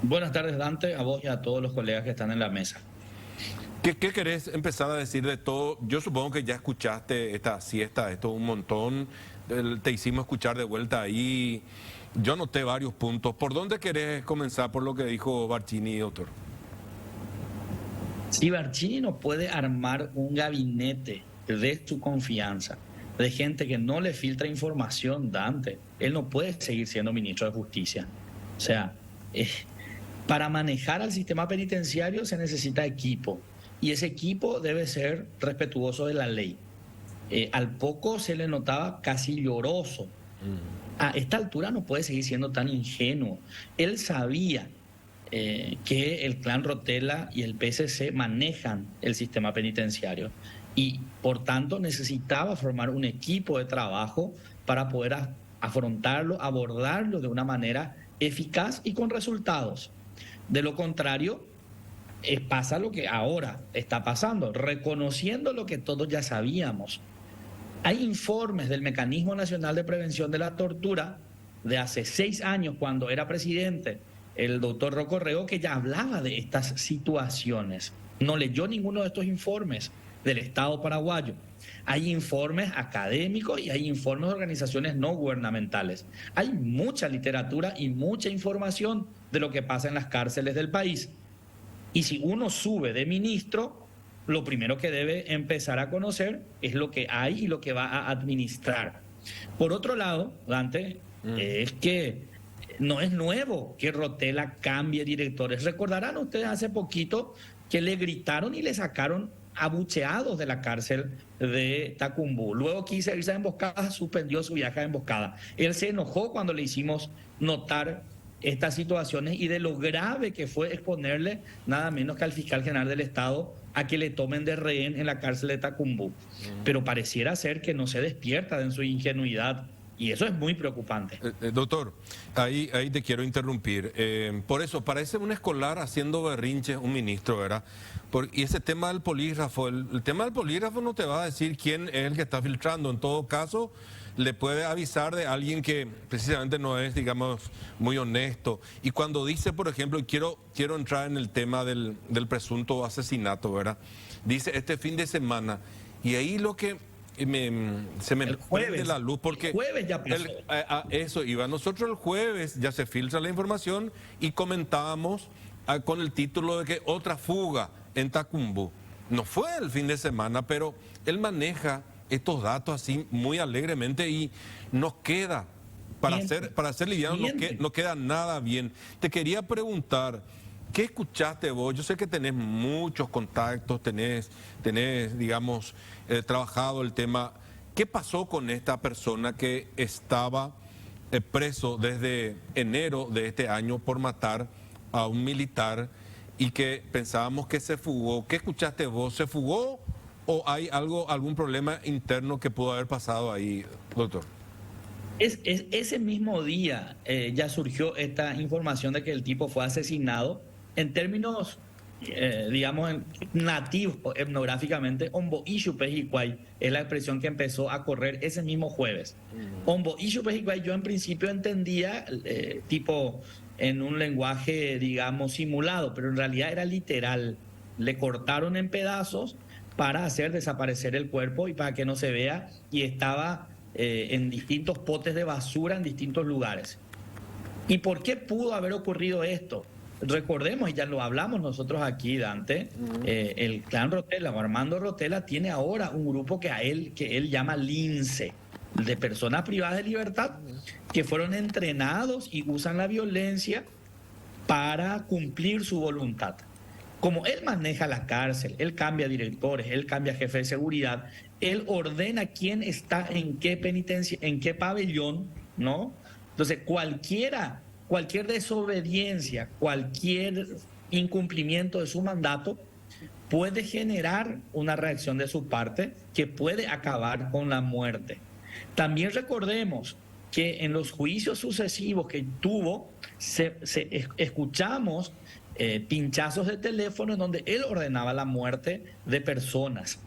Buenas tardes, Dante, a vos y a todos los colegas que están en la mesa. ¿Qué querés empezar a decir de todo? Yo supongo que ya escuchaste esta siesta, esto un montón, te hicimos escuchar de vuelta ahí. Yo anoté varios puntos. ¿Por dónde querés comenzar por lo que dijo Barcini, doctor? Si Barcini no puede armar un gabinete de su confianza, de gente que no le filtra información, Dante, él no puede seguir siendo ministro de Justicia. O sea, eh, para manejar al sistema penitenciario se necesita equipo y ese equipo debe ser respetuoso de la ley. Al poco se le notaba casi lloroso. A esta altura no puede seguir siendo tan ingenuo. Él sabía que el clan Rotella y el PSC manejan el sistema penitenciario y por tanto necesitaba formar un equipo de trabajo para poder afrontarlo, abordarlo de una manera eficaz y con resultados. De lo contrario, pasa lo que ahora está pasando, reconociendo lo que todos ya sabíamos. Hay informes del Mecanismo Nacional de Prevención de la Tortura de hace 6 años, cuando era presidente el doctor Rocco Rego, que ya hablaba de estas situaciones. No leyó ninguno de estos informes del Estado paraguayo. Hay informes académicos y hay informes de organizaciones no gubernamentales. Hay mucha literatura y mucha información de lo que pasa en las cárceles del país. Y si uno sube de ministro, lo primero que debe empezar a conocer es lo que hay y lo que va a administrar. Por otro lado, Dante, es que no es nuevo que Rotella cambie directores. Recordarán ustedes hace poquito que le gritaron y le sacaron abucheados de la cárcel de Tacumbú. Luego quiso irse a emboscada, suspendió su viaje a emboscada. Él se enojó cuando le hicimos notar estas situaciones y de lo grave que fue exponerle nada menos que al fiscal general del Estado a que le tomen de rehén en la cárcel de Tacumbú. Pero pareciera ser que no se despierta de su ingenuidad y eso es muy preocupante. Doctor, ahí te quiero interrumpir. Por eso, parece un escolar haciendo berrinche un ministro, ¿verdad? Y ese tema del polígrafo, el tema del polígrafo no te va a decir quién es el que está filtrando. En todo caso, le puede avisar de alguien que precisamente no es, digamos, muy honesto. Y cuando dice, por ejemplo, y quiero entrar en el tema del presunto asesinato, ¿verdad? Dice este fin de semana, y ahí lo que se me prende la luz, porque el jueves ya pasó. eso iba. Nosotros el jueves ya se filtra la información y comentábamos con el título de que otra fuga en Tacumbú. No fue el fin de semana, pero él maneja estos datos así muy alegremente y nos queda, para ser livianos, no queda nada bien. Te quería preguntar, ¿qué escuchaste vos? Yo sé que tenés muchos contactos, tenés digamos, trabajado el tema. ¿Qué pasó con esta persona que estaba preso desde enero de este año por matar a un militar y que pensábamos que se fugó? ¿Qué escuchaste vos? ¿Se fugó o hay algún problema interno que pudo haber pasado ahí, doctor? Ese mismo día ya surgió esta información de que el tipo fue asesinado en términos, digamos, nativos, etnográficamente. Ombo Ishu Pejicuay es la expresión que empezó a correr ese mismo jueves. Ombo Ishu Pejicuay yo en principio entendía tipo en un lenguaje, digamos, simulado, pero en realidad era literal. Le cortaron en pedazos para hacer desaparecer el cuerpo y para que no se vea, y estaba en distintos potes de basura en distintos lugares. ¿Y por qué pudo haber ocurrido esto? Recordemos, y ya lo hablamos nosotros aquí, Dante, el clan Rotella o Armando Rotella tiene ahora un grupo que él llama Lince, de personas privadas de libertad, que fueron entrenados y usan la violencia para cumplir su voluntad. Como él maneja la cárcel, él cambia directores, él cambia jefe de seguridad, él ordena quién está en qué penitencia, en qué pabellón, ¿no? Entonces, cualquier desobediencia, cualquier incumplimiento de su mandato puede generar una reacción de su parte que puede acabar con la muerte. También recordemos que en los juicios sucesivos que tuvo, escuchamos pinchazos de teléfono en donde él ordenaba la muerte de personas.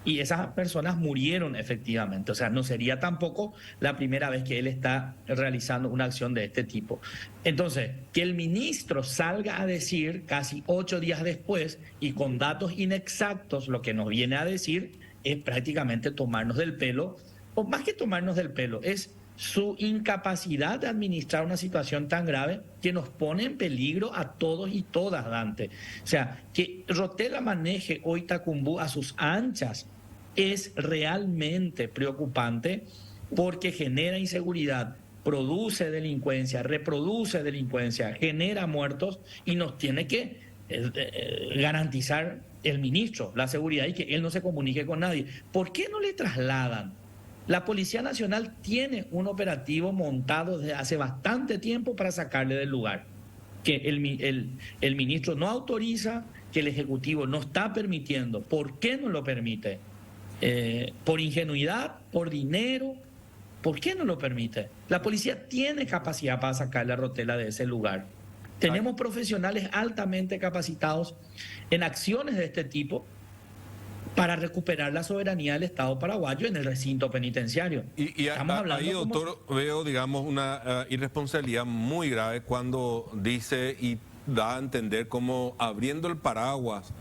y esas personas murieron efectivamente. O sea, no sería tampoco la primera vez que él está realizando una acción de este tipo. Entonces, que el ministro salga a decir casi 8 días después y con datos inexactos lo que nos viene a decir es prácticamente tomarnos del pelo, o más que tomarnos del pelo, es su incapacidad de administrar una situación tan grave que nos pone en peligro a todos y todas, Dante. O sea, que Rotela maneje hoy Tacumbú a sus anchas es realmente preocupante porque genera inseguridad, produce delincuencia, reproduce delincuencia, genera muertos y nos tiene que garantizar el ministro la seguridad y que él no se comunique con nadie. ¿Por qué no le trasladan? La Policía Nacional tiene un operativo montado desde hace bastante tiempo para sacarle del lugar, que el ministro no autoriza, que el Ejecutivo no está permitiendo. ¿Por qué no lo permite? ¿Por ingenuidad? ¿Por dinero? ¿Por qué no lo permite? La policía tiene capacidad para sacar la Rotela de ese lugar. Tenemos profesionales altamente capacitados en acciones de este tipo para recuperar la soberanía del Estado paraguayo en el recinto penitenciario. Y ahí, doctor, veo, digamos, una irresponsabilidad muy grave cuando dice y da a entender como abriendo el paraguas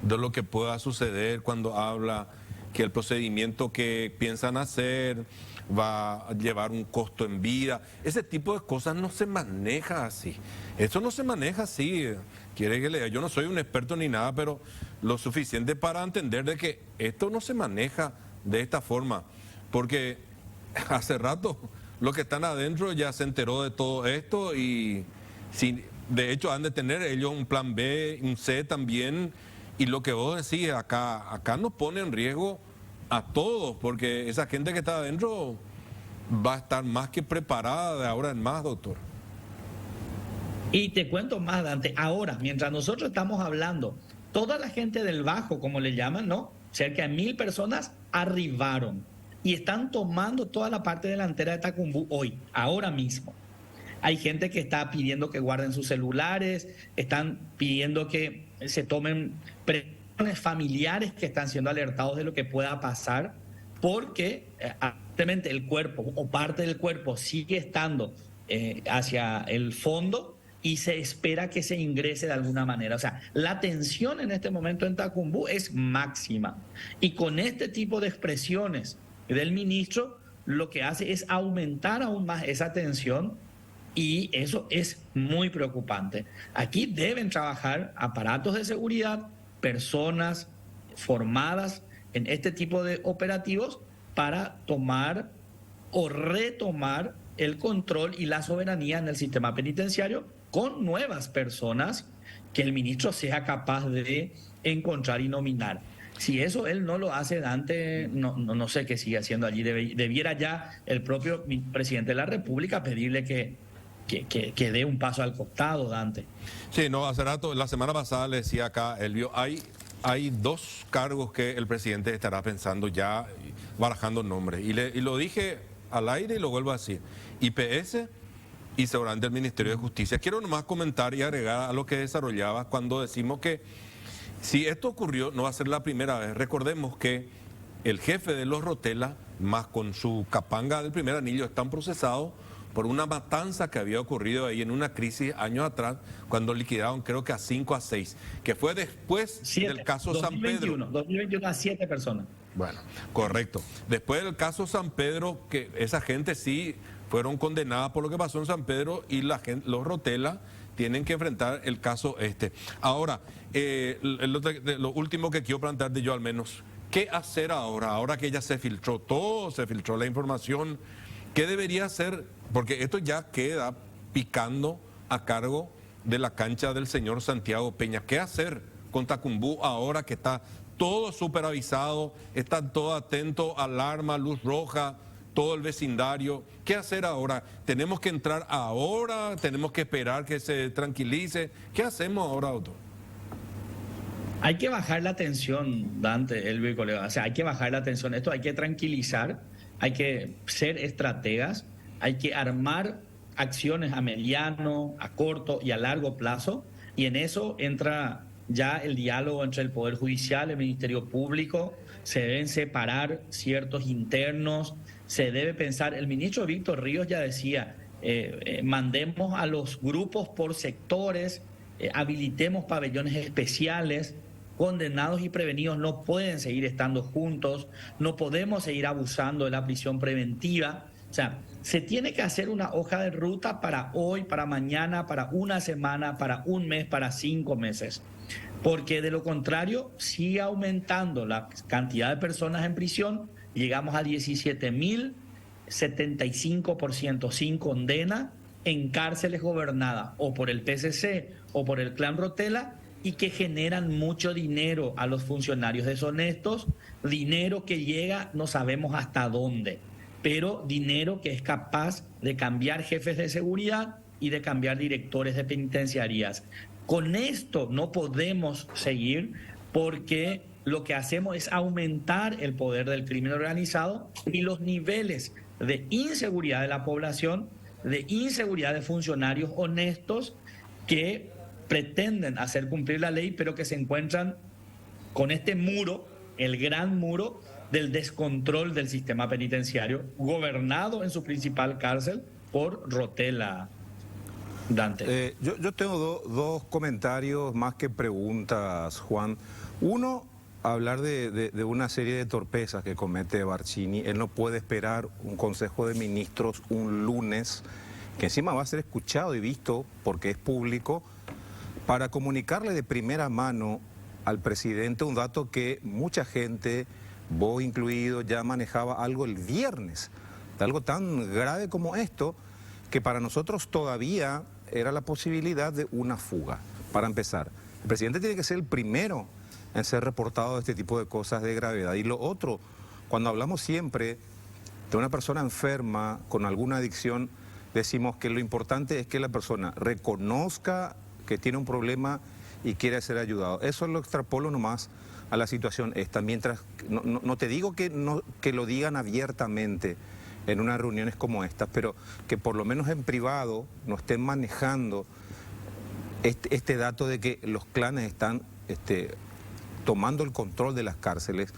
de lo que pueda suceder cuando habla que el procedimiento que piensan hacer va a llevar un costo en vida. Ese tipo de cosas no se maneja así. Eso no se maneja así. Quiere que lea. Yo no soy un experto ni nada, pero lo suficiente para entender de que esto no se maneja de esta forma. Porque hace rato los que están adentro ya se enteró de todo esto y si, de hecho han de tener ellos un plan B, un C también. Y lo que vos decís, acá nos pone en riesgo a todos, porque esa gente que está adentro va a estar más que preparada de ahora en más, doctor. Y te cuento más, Dante. Ahora, mientras nosotros estamos hablando, toda la gente del Bajo, como le llaman, ¿no? Cerca de 1000 personas arribaron y están tomando toda la parte delantera de Tacumbú hoy, ahora mismo. Hay gente que está pidiendo que guarden sus celulares, están pidiendo que se tomen presiones familiares que están siendo alertados de lo que pueda pasar, porque aparentemente el cuerpo o parte del cuerpo sigue estando hacia el fondo y se espera que se ingrese de alguna manera. O sea, la tensión en este momento en Tacumbú es máxima. Y con este tipo de expresiones del ministro, lo que hace es aumentar aún más esa tensión. Y eso es muy preocupante. Aquí deben trabajar aparatos de seguridad, personas formadas en este tipo de operativos para tomar o retomar el control y la soberanía en el sistema penitenciario con nuevas personas que el ministro sea capaz de encontrar y nominar. Si eso él no lo hace, Dante, no sé qué sigue haciendo allí. Debiera ya el propio presidente de la República pedirle que dé un paso al costado, Dante. Sí, no, hace rato, la semana pasada le decía acá, Elvio, hay 2 cargos que el presidente estará pensando ya, barajando nombres. Y lo dije al aire y lo vuelvo a decir. IPS y seguramente el Ministerio de Justicia. Quiero nomás comentar y agregar a lo que desarrollaba cuando decimos que si esto ocurrió, no va a ser la primera vez. Recordemos que el jefe de los Rotela, más con su capanga del primer anillo, están procesados por una matanza que había ocurrido ahí en una crisis años atrás, cuando liquidaron creo que a 5 a 6, que fue después del caso 2021, San Pedro. 2021 a 7 personas. Bueno, correcto. Después del caso San Pedro, que esa gente sí fueron condenadas por lo que pasó en San Pedro y los Rotela tienen que enfrentar el caso este. Ahora, lo último que quiero plantearte yo al menos, ¿qué hacer ahora que ya se filtró todo, se filtró la información? ¿Qué debería hacer? Porque esto ya queda picando a cargo de la cancha del señor Santiago Peña. ¿Qué hacer con Tacumbú ahora que está todo superavisado, está todo atento, alarma, luz roja, todo el vecindario? ¿Qué hacer ahora? ¿Tenemos que entrar ahora? ¿Tenemos que esperar que se tranquilice? ¿Qué hacemos ahora, doctor? Hay que bajar la tensión, Dante, Elvio y colega. O sea, hay que bajar la tensión. Esto hay que tranquilizar, hay que ser estrategas, hay que armar acciones a mediano, a corto y a largo plazo. Y en eso entra ya el diálogo entre el Poder Judicial y el Ministerio Público, se deben separar ciertos internos, se debe pensar, el ministro Víctor Ríos ya decía, mandemos a los grupos por sectores, habilitemos pabellones especiales, condenados y prevenidos no pueden seguir estando juntos, no podemos seguir abusando de la prisión preventiva. O sea, se tiene que hacer una hoja de ruta para hoy, para mañana, para una semana, para un mes, para 5 meses. Porque de lo contrario sigue aumentando la cantidad de personas en prisión, llegamos a 17.000, 75% sin condena en cárceles gobernadas o por el PSC o por el clan Rotella, y que generan mucho dinero a los funcionarios deshonestos, dinero que llega no sabemos hasta dónde, pero dinero que es capaz de cambiar jefes de seguridad y de cambiar directores de penitenciarías. Con esto no podemos seguir, porque lo que hacemos es aumentar el poder del crimen organizado y los niveles de inseguridad de la población, de inseguridad de funcionarios honestos que pretenden hacer cumplir la ley, pero que se encuentran con este muro, el gran muro del descontrol del sistema penitenciario, gobernado en su principal cárcel por Rotella. Dante. Yo tengo dos comentarios más que preguntas, Juan. Uno, hablar de una serie de torpezas que comete Barcini. Él no puede esperar un Consejo de Ministros un lunes, que encima va a ser escuchado y visto porque es público, para comunicarle de primera mano al presidente un dato que mucha gente, vos incluido, ya manejaba algo el viernes, de algo tan grave como esto, que para nosotros todavía era la posibilidad de una fuga. Para empezar, el presidente tiene que ser el primero en ser reportado de este tipo de cosas de gravedad. Y lo otro, cuando hablamos siempre de una persona enferma con alguna adicción, decimos que lo importante es que la persona reconozca que tiene un problema y quiere ser ayudado. Eso lo extrapolo nomás a la situación esta. Mientras, no te digo que lo digan abiertamente en unas reuniones como estas, pero que por lo menos en privado no estén manejando este dato de que los clanes están tomando el control de las cárceles.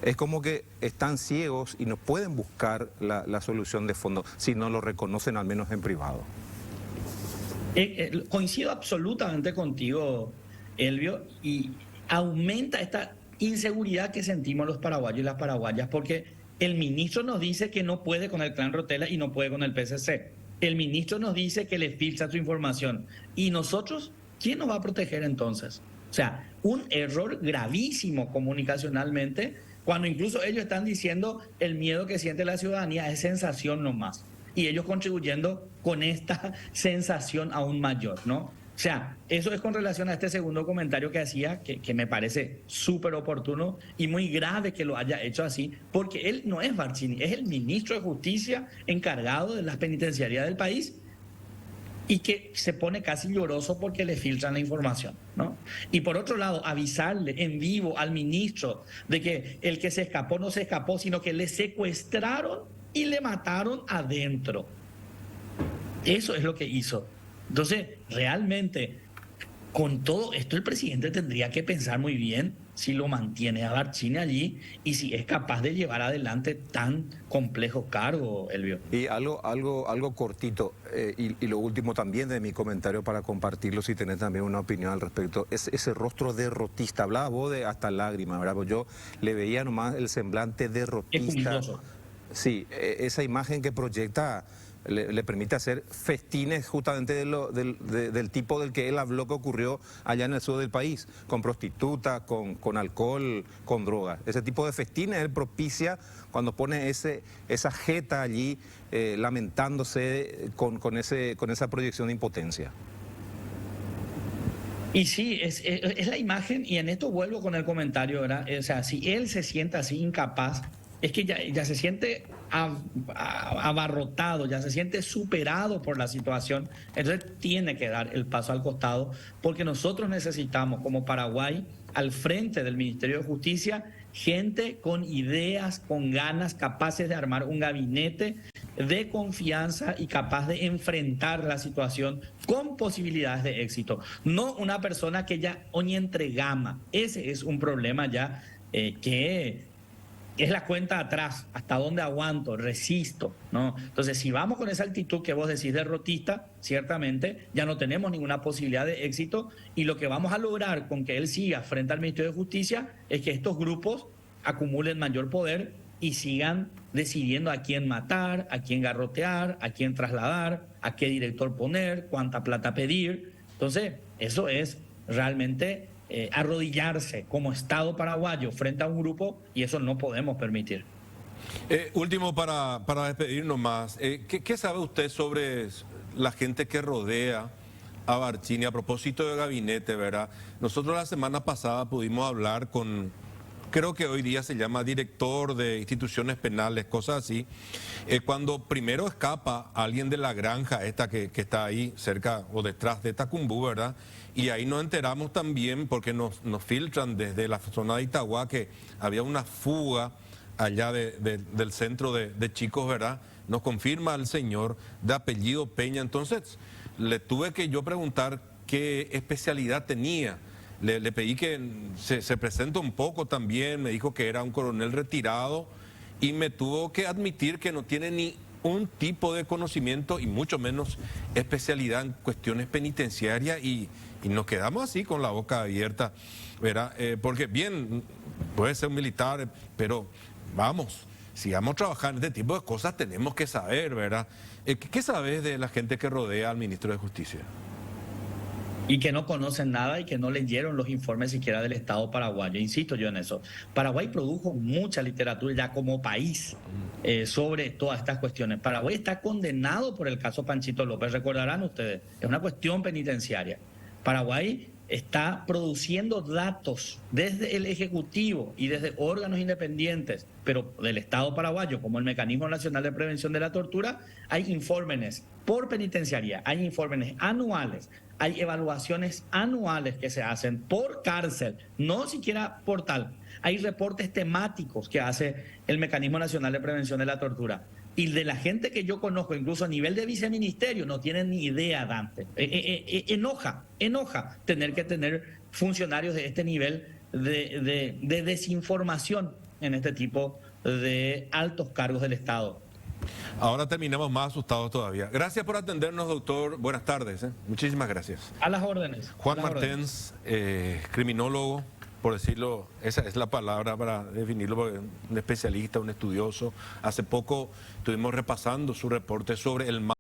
Es como que están ciegos y no pueden buscar la solución de fondo si no lo reconocen, al menos en privado. Coincido absolutamente contigo, Elvio, y aumenta esta inseguridad que sentimos los paraguayos y las paraguayas, porque el ministro nos dice que no puede con el clan Rotella y no puede con el PSC. El ministro nos dice que le filtra su información. ¿Y nosotros? ¿Quién nos va a proteger entonces? O sea, un error gravísimo comunicacionalmente, cuando incluso ellos están diciendo el miedo que siente la ciudadanía es sensación nomás. Y ellos contribuyendo con esta sensación aún mayor, ¿no? O sea, eso es con relación a este segundo comentario que hacía, que me parece súper oportuno y muy grave que lo haya hecho así, porque él no es Barcini, es el ministro de Justicia encargado de las penitenciarías del país, y que se pone casi lloroso porque le filtran la información, ¿no? Y por otro lado, avisarle en vivo al ministro de que el que se escapó no se escapó, sino que le secuestraron y le mataron adentro. Eso es lo que hizo. Entonces, realmente, con todo esto el presidente tendría que pensar muy bien si lo mantiene a Barcini allí y si es capaz de llevar adelante tan complejo cargo, Elvio. Y algo cortito, y lo último también de mi comentario para compartirlo, si tenés también una opinión al respecto, es ese rostro derrotista. Hablaba vos de hasta lágrimas, ¿verdad? Pues yo le veía nomás el semblante derrotista. Sí, esa imagen que proyecta le permite hacer festines justamente del tipo del que él habló que ocurrió allá en el sur del país, con prostitutas, con alcohol, con drogas. Ese tipo de festines él propicia cuando pone esa jeta allí lamentándose con esa proyección de impotencia. Y sí, es la imagen, y en esto vuelvo con el comentario, ¿verdad? O sea, si él se siente así incapaz, es que ya se siente abarrotado, ya se siente superado por la situación, entonces tiene que dar el paso al costado, porque nosotros necesitamos como Paraguay, al frente del Ministerio de Justicia, gente con ideas, con ganas, capaces de armar un gabinete de confianza y capaz de enfrentar la situación con posibilidades de éxito. No una persona que ya oña entre gama. Ese es un problema ya que es la cuenta atrás, hasta dónde aguanto, resisto, ¿no? Entonces, si vamos con esa actitud que vos decís derrotista, ciertamente ya no tenemos ninguna posibilidad de éxito, y lo que vamos a lograr con que él siga frente al Ministerio de Justicia es que estos grupos acumulen mayor poder y sigan decidiendo a quién matar, a quién garrotear, a quién trasladar, a qué director poner, cuánta plata pedir. Entonces, eso es realmente arrodillarse como Estado paraguayo frente a un grupo, y eso no podemos permitir. Último para despedirnos más. ¿Qué sabe usted sobre la gente que rodea a Barcini a propósito de gabinete, verdad? Nosotros la semana pasada pudimos hablar con, creo que hoy día se llama director de instituciones penales, cosas así. Cuando primero escapa alguien de la granja esta que está ahí cerca o detrás de Tacumbú, ¿verdad? Y ahí nos enteramos también, porque nos filtran desde la zona de Itagua, que había una fuga allá del centro de chicos, ¿verdad? Nos confirma el señor de apellido Peña. Entonces, le tuve que yo preguntar qué especialidad tenía. Le pedí que se presente un poco también, me dijo que era un coronel retirado y me tuvo que admitir que no tiene ni un tipo de conocimiento y mucho menos especialidad en cuestiones penitenciarias, y nos quedamos así con la boca abierta, ¿verdad? Porque bien, puede ser un militar, pero vamos, sigamos trabajando en este tipo de cosas, tenemos que saber, ¿verdad? ¿Qué sabes de la gente que rodea al ministro de Justicia? Y que no conocen nada y que no leyeron los informes siquiera del Estado paraguayo. Insisto yo en eso. Paraguay produjo mucha literatura ya como país sobre todas estas cuestiones. Paraguay está condenado por el caso Panchito López, recordarán ustedes, es una cuestión penitenciaria. Paraguay está produciendo datos desde el Ejecutivo y desde órganos independientes, pero del Estado paraguayo, como el Mecanismo Nacional de Prevención de la Tortura, hay informes por penitenciaría, hay informes anuales, hay evaluaciones anuales que se hacen por cárcel, no siquiera por tal. Hay reportes temáticos que hace el Mecanismo Nacional de Prevención de la Tortura. Y de la gente que yo conozco, incluso a nivel de viceministerio, no tienen ni idea, Dante. Enoja tener que tener funcionarios de este nivel de desinformación en este tipo de altos cargos del Estado. Ahora terminamos más asustados todavía. Gracias por atendernos, doctor. Buenas tardes. Muchísimas gracias. A las órdenes. Juan Martens, criminólogo, por decirlo, esa es la palabra para definirlo, porque un especialista, un estudioso. Hace poco estuvimos repasando su reporte sobre el